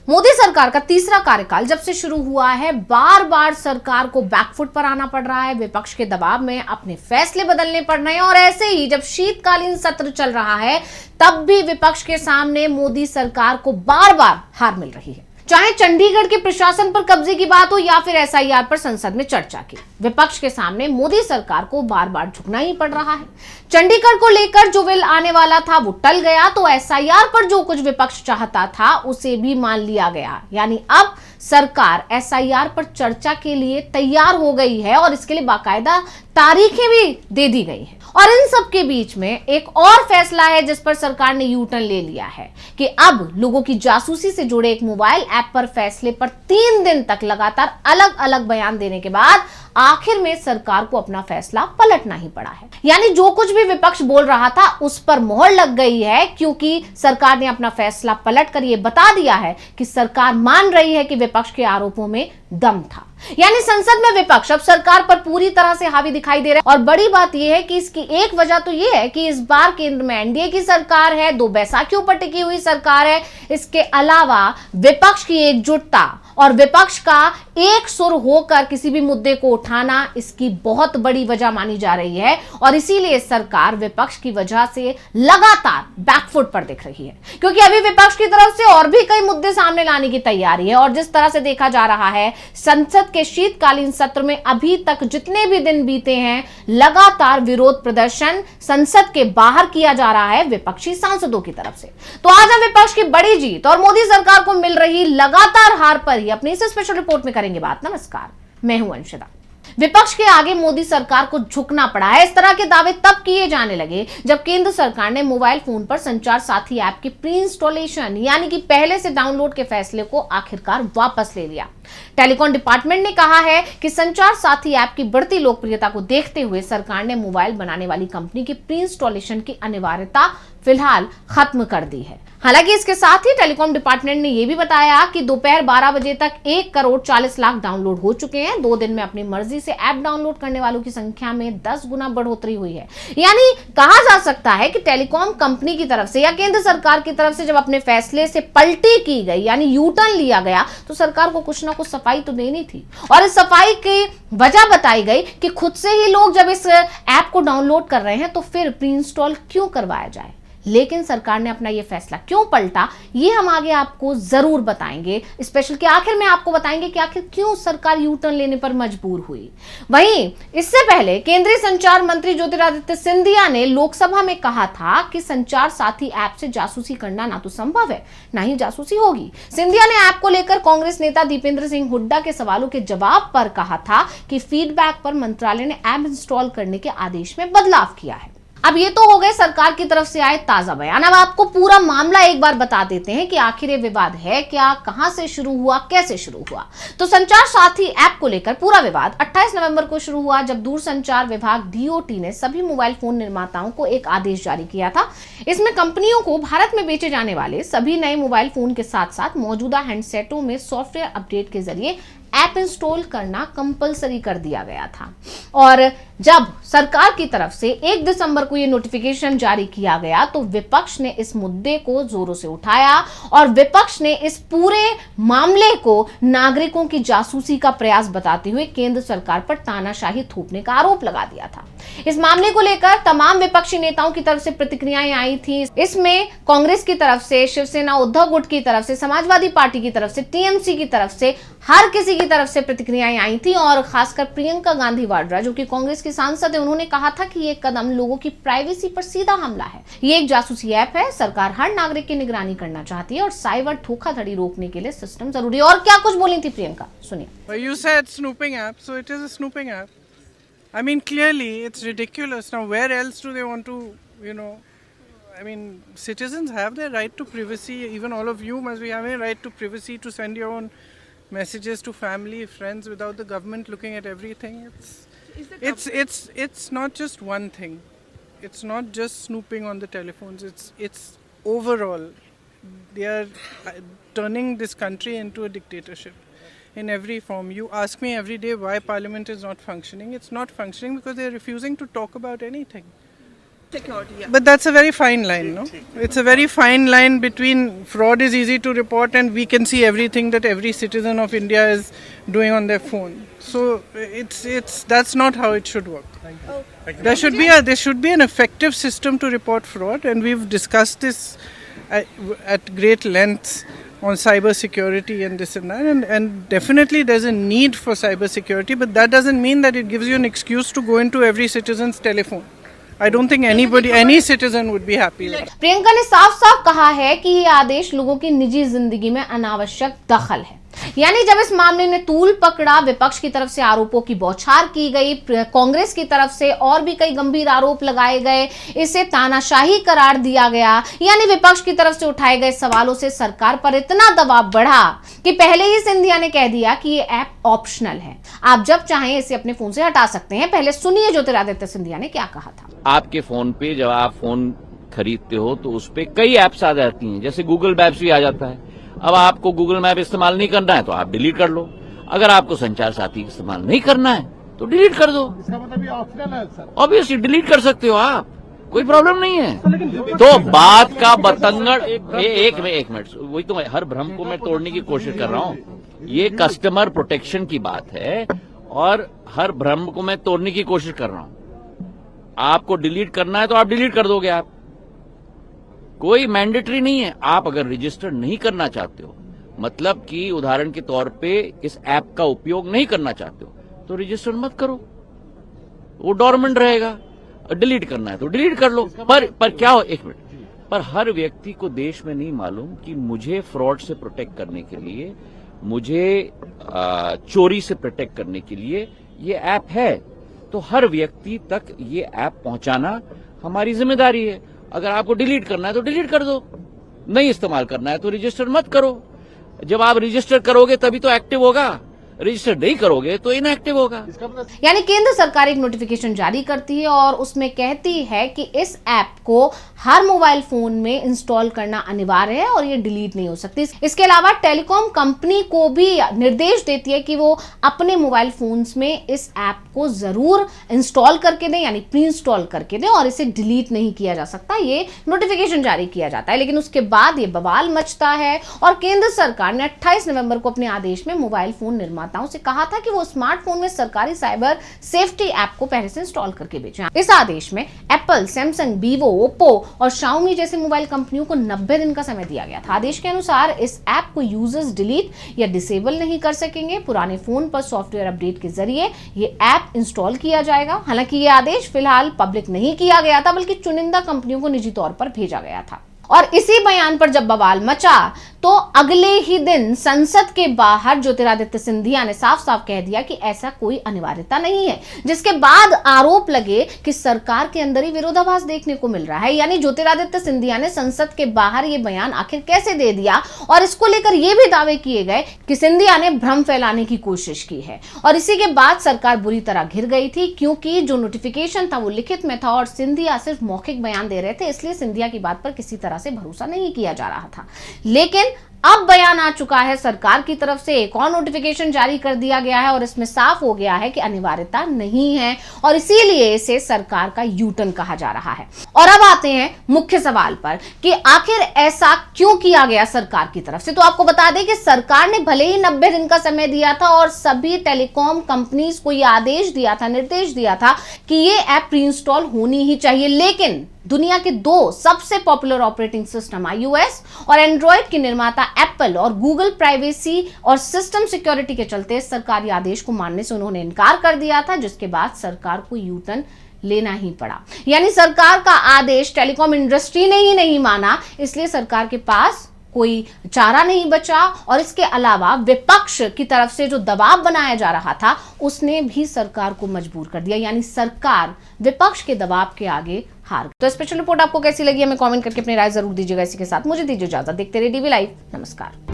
मोदी सरकार का तीसरा कार्यकाल जब से शुरू हुआ है, बार बार सरकार को बैकफुट पर आना पड़ रहा है। विपक्ष के दबाव में अपने फैसले बदलने पड़ रहे हैं और ऐसे ही जब शीतकालीन सत्र चल रहा है, तब भी विपक्ष के सामने मोदी सरकार को बार बार हार मिल रही है। चाहे चंडीगढ़ के प्रशासन पर कब्जे की बात हो या फिर एसआईआर पर संसद में चर्चा की, विपक्ष के सामने मोदी सरकार को बार बार झुकना ही पड़ रहा है। चंडीगढ़ को लेकर जो बिल आने वाला था वो टल गया, तो एसआईआर पर जो कुछ विपक्ष चाहता था उसे भी मान लिया गया। यानी अब सरकार एसआईआर पर चर्चा के लिए तैयार हो गई है और इसके लिए बाकायदा तारीखें भी दे दी गई हैं। और इन सब के बीच में एक और फैसला है जिस पर सरकार ने यू टर्न ले लिया है कि अब लोगों की जासूसी से जुड़े एक मोबाइल ऐप पर फैसले पर 3 दिन तक लगातार अलग अलग बयान देने के बाद आखिर में सरकार को अपना फैसला पलटना ही पड़ा है। यानी जो कुछ भी विपक्ष बोल रहा था उस पर मोहर लग गई है, क्योंकि सरकार ने अपना फैसला पलट कर यह बता दिया है कि सरकार मान रही है कि विपक्ष के आरोपों में दम था। यानी संसद में विपक्ष अब सरकार पर पूरी तरह से हावी दिखाई दे रहा है। और बड़ी बात यह है कि इसकी एक वजह तो यह है कि इस बार केंद्र में एनडीए की सरकार है, 2 बैसाखियों पर टिकी हुई सरकार है। इसके अलावा विपक्ष की एकजुटता और विपक्ष का एक सुर होकर किसी भी मुद्दे को उठाना इसकी बहुत बड़ी वजह मानी जा रही है। और इसीलिए सरकार विपक्ष की वजह से लगातार बैकफुट पर दिख रही है, क्योंकि अभी विपक्ष की तरफ से और भी कई मुद्दे सामने लाने की तैयारी है। और जिस तरह से देखा जा रहा है, संसद के शीतकालीन सत्र में अभी तक जितने भी दिन बीते हैं, लगातार विरोध प्रदर्शन संसद के बाहर किया जा रहा है विपक्षी सांसदों की तरफ से। तो आज हम विपक्ष की बड़ी जीत और मोदी सरकार को मिल रही लगातार हार पर अपनी इस स्पेशल रिपोर्ट में करेंगे बात। नमस्कार, मैं हूं अंशिता। विपक्ष के आगे मोदी सरकार को झुकना पड़ा है। इस तरह के दावे तब किए जाने लगे जब केंद्र सरकार ने मोबाइल फोन पर संचार साथी ऐप की प्री इंस्टॉलेशन यानी कि पहले से डाउनलोड के फैसले को आखिरकार वापस ले लिया। टेलीकॉम डिपार्टमेंट ने कहा है कि संचार साथी ऐप की बढ़ती लोकप्रियता को देखते हुए सरकार ने मोबाइल बनाने वाली कंपनी की प्री इंस्टॉलेशन की अनिवार्यता फिलहाल खत्म कर दी है। हालांकि इसके साथ ही टेलीकॉम डिपार्टमेंट ने यह भी बताया कि दोपहर 12 बजे तक 1 करोड़ 40 लाख डाउनलोड हो चुके हैं। 2 दिन में अपनी मर्जी से ऐप डाउनलोड करने वालों की संख्या में 10 गुना बढ़ोतरी हुई है। यानी कहा जा सकता है कि टेलीकॉम कंपनी की तरफ से या केंद्र सरकार की तरफ से जब अपने फैसले से पलटी की गई, यानी यू टर्न लिया गया, तो सरकार को कुछ ना कुछ सफाई तो देनी थी। और इस सफाई की वजह बताई गई कि खुद से ही लोग जब इस ऐप को डाउनलोड कर रहे हैं तो फिर प्री इंस्टॉल क्यों करवाया जाए। लेकिन सरकार ने अपना यह फैसला क्यों पलटा, ये हम आगे आपको जरूर बताएंगे। स्पेशल के आखिर में आपको बताएंगे कि आखिर क्यों सरकार यू टर्न लेने पर मजबूर हुई। वहीं इससे पहले केंद्रीय संचार मंत्री ज्योतिरादित्य सिंधिया ने लोकसभा में कहा था कि संचार साथी ऐप से जासूसी करना ना तो संभव है, ना ही जासूसी होगी। सिंधिया ने ऐप को लेकर कांग्रेस नेता दीपेंद्र सिंह हुड्डा के सवालों के जवाब पर कहा था कि फीडबैक पर मंत्रालय ने ऐप इंस्टॉल करने के आदेश में बदलाव किया है। अब ये तो हो गए सरकार की तरफ से आए ताजा बयान। अब आपको पूरा मामला एक बार बता देते हैं कि आखिर ये विवाद है क्या, कहां से शुरू हुआ, कैसे शुरू हुआ। तो संचार साथी ऐप को लेकर पूरा विवाद 28 नवंबर को शुरू हुआ, जब दूरसंचार विभाग डीओटी ने सभी मोबाइल फोन निर्माताओं को एक आदेश जारी किया था। इसमें कंपनियों को भारत में बेचे जाने वाले सभी नए मोबाइल फोन के साथ साथ मौजूदा हैंडसेटों में सॉफ्टवेयर अपडेट के जरिए ऐप इंस्टॉल करना कंपलसरी कर दिया गया था। और जब सरकार की तरफ से 1 दिसंबर को यह नोटिफिकेशन जारी किया गया तो विपक्ष ने इस मुद्दे को जोरों से उठाया और विपक्ष ने इस पूरे मामले को नागरिकों की जासूसी का प्रयास बताते हुए केंद्र सरकार पर तानाशाही थोपने का आरोप लगा दिया था। इस मामले को लेकर तमाम विपक्षी नेताओं की तरफ से प्रतिक्रियाएं आई थी। इसमें कांग्रेस की तरफ से, शिवसेना उद्धव गुट की तरफ से, समाजवादी पार्टी की तरफ से, टीएमसी की तरफ से, हर किसी की तरफ से प्रतिक्रियाएं आई थी। और खासकर प्रियंका गांधी वाड्रा जो कि कांग्रेस की सांसद है, उन्होंने कहा था कि ये कदम लोगों की प्राइवेसी पर सीधा हमला है। ये एक जासूसी ऐप है। सरकार हर नागरिक की निगरानी करना चाहती है और साइबर धोखाधड़ी रोकने के लिए सिस्टम जरूरी है। और क्या कुछ बोली थी प्रियंका, सुनिए। You said snooping app, so it is a snooping app. I mean, clearly, it's ridiculous. Now, where else do they want to, I mean, citizens have their right to privacy. Even all of you must be having a right to privacy to send your own messages to family, friends, without the government looking at everything. It's not just one thing. It's not just snooping on the telephones. It's overall. They are turning this country into a dictatorship. In every form. You ask me every day why Parliament is not functioning. It's not functioning because they're refusing to talk about anything. Security, yeah. But that's a very fine line, no? It's a very fine line between fraud is easy to report and we can see everything that every citizen of India is doing on their phone. So it's that's not how it should work. There should be an effective system to report fraud, and we've discussed this at great lengths on cyber security and this and that, and definitely there's a need for cyber security, but that doesn't mean that it gives you an excuse to go into every citizen's telephone. I don't think any citizen would be happy with that. Priyanka ने साफ साफ कहा है कि ये आदेश लोगों की निजी जिंदगी में अनावश्यक दखल है। यानी जब इस मामले ने तूल पकड़ा, विपक्ष की तरफ से आरोपों की बौछार की गई, कांग्रेस की तरफ से और भी कई गंभीर आरोप लगाए गए, इसे तानाशाही करार दिया गया। यानी विपक्ष की तरफ से उठाए गए सवालों से सरकार पर इतना दबाव बढ़ा कि पहले ही सिंधिया ने कह दिया कि ये ऐप ऑप्शनल है, आप जब चाहें इसे अपने फोन से हटा सकते हैं। पहले सुनिए ज्योतिरादित्य सिंधिया ने क्या कहा था। आपके फोन पे जब आप फोन खरीदते हो तो उस पे कई ऐप्स आ जाती हैं, जैसे गूगल मैप्स भी आ जाता है। अब आपको गूगल मैप इस्तेमाल नहीं करना है तो आप डिलीट कर लो। अगर आपको संचार साथी इस्तेमाल नहीं करना है तो डिलीट कर दो। इसका मतलब ये ऑप्शनल है सर। ऑब्वियसली डिलीट कर सकते हो आप, कोई प्रॉब्लम नहीं है। तो बात का बतंगड़ एक मिनट, वही तो हर भ्रम को मैं तोड़ने की कोशिश कर रहा हूँ। ये कस्टमर प्रोटेक्शन की बात है और हर भ्रम को मैं तोड़ने की कोशिश कर रहा हूँ। आपको डिलीट करना है तो आप डिलीट कर दोगे, आप कोई मैंडेटरी नहीं है। आप अगर रजिस्टर नहीं करना चाहते हो, मतलब कि उदाहरण के तौर पे इस ऐप का उपयोग नहीं करना चाहते हो, तो रजिस्टर मत करो, वो डोरमेंट रहेगा। डिलीट करना है तो डिलीट कर लो। पर क्या हो, एक मिनट, पर हर व्यक्ति को देश में नहीं मालूम कि मुझे फ्रॉड से प्रोटेक्ट करने के लिए, मुझे चोरी से प्रोटेक्ट करने के लिए ये ऐप है। तो हर व्यक्ति तक ये ऐप पहुंचाना हमारी जिम्मेदारी है। अगर आपको डिलीट करना है तो डिलीट कर दो, नहीं इस्तेमाल करना है तो रजिस्टर मत करो। जब आप रजिस्टर करोगे तभी तो एक्टिव होगा, रजिस्टर नहीं करोगे तो इनएक्टिव होगा। यानी केंद्र सरकार एक नोटिफिकेशन जारी करती है और उसमें कहती है कि इस ऐप को हर मोबाइल फोन में इंस्टॉल करना अनिवार्य है और ये डिलीट नहीं हो सकती। इसके अलावा टेलीकॉम कंपनी को भी निर्देश देती है कि वो अपने मोबाइल फोन्स में इस ऐप को जरूर इंस्टॉल करके दें, यानी प्री इंस्टॉल करके दें, और इसे डिलीट नहीं किया जा सकता। ये नोटिफिकेशन जारी किया जाता है, लेकिन उसके बाद ये बवाल मचता है और केंद्र सरकार ने 28 नवंबर को अपने आदेश में मोबाइल फोन निर्माताओं से कहा था कि वो स्मार्टफोन में सरकारी साइबर सेफ्टी ऐप को पहले से इंस्टॉल करके बेचें। इस आदेश में एप्पल, सैमसंग, वीवो, ओप्पो और शाओमी जैसे मोबाइल कंपनियों को 90 दिन का समय दिया गया था। आदेश के अनुसार इस ऐप को यूजर्स डिलीट या डिसेबल नहीं कर सकेंगे। पुराने फोन पर सॉफ्टवेयर अपडेट के जरिए ये ऐप इंस्टॉल किया जाएगा। हालांकि ये आदेश फिलहाल पब्लिक नहीं किया गया था, बल्कि चुनिंदा कंपनियों को निजी तौर पर भेजा गया था। और इसी बयान पर जब बवाल मचा तो अगले ही दिन संसद के बाहर ज्योतिरादित्य सिंधिया ने साफ साफ कह दिया कि ऐसा कोई अनिवार्यता नहीं है, जिसके बाद आरोप लगे कि सरकार के अंदर ही विरोधाभास देखने को मिल रहा है। यानी ज्योतिरादित्य सिंधिया ने संसद के बाहर ये बयान आखिर कैसे दे दिया, और इसको लेकर ये भी दावे किए गए कि सिंधिया ने भ्रम फैलाने की कोशिश की है। और इसी के बाद सरकार बुरी तरह घिर गई थी, क्योंकि जो नोटिफिकेशन था वो लिखित में था और सिंधिया सिर्फ मौखिक बयान दे रहे थे, इसलिए सिंधिया की बात पर किसी तरह से भरोसा नहीं किया जा रहा था। लेकिन अब बयान आ चुका है सरकार की तरफ से, एक और नोटिफिकेशन जारी कर दिया गया है और इसमें साफ हो गया है कि अनिवार्यता नहीं है और इसीलिए इसे सरकार का यूटर्न कहा जा रहा है। और अब आते हैं मुख्य सवाल पर कि आखिर ऐसा क्यों किया गया सरकार की तरफ से। तो आपको बता दें कि सरकार ने भले ही 90 दिन का समय दिया था और सभी टेलीकॉम कंपनीज को यह आदेश दिया था, निर्देश दिया था कि ये ऐप प्री इंस्टॉल होनी ही चाहिए, लेकिन दुनिया के दो सबसे पॉपुलर ऑपरेटिंग सिस्टम iOS और एंड्रॉइड के निर्माता एप्पल और गूगल प्राइवेसी और सिस्टम सिक्योरिटी के चलते सरकारी आदेश को मानने से उन्होंने इनकार कर दिया था, जिसके बाद सरकार को यूटर्न लेना ही पड़ा। यानी सरकार का आदेश टेलीकॉम इंडस्ट्री ने ही नहीं माना, इसलिए सरकार के पास कोई चारा नहीं बचा और इसके अलावा विपक्ष की तरफ से जो दबाव बनाया जा रहा था उसने भी सरकार को मजबूर कर दिया। यानी सरकार विपक्ष के दबाव के आगे हार। तो स्पेशल रिपोर्ट आपको कैसी लगी हमें कमेंट करके अपनी राय जरूर दीजिएगा। इसी के साथ मुझे दीजिए इजाजत। देखते रहिए DV लाइव। नमस्कार।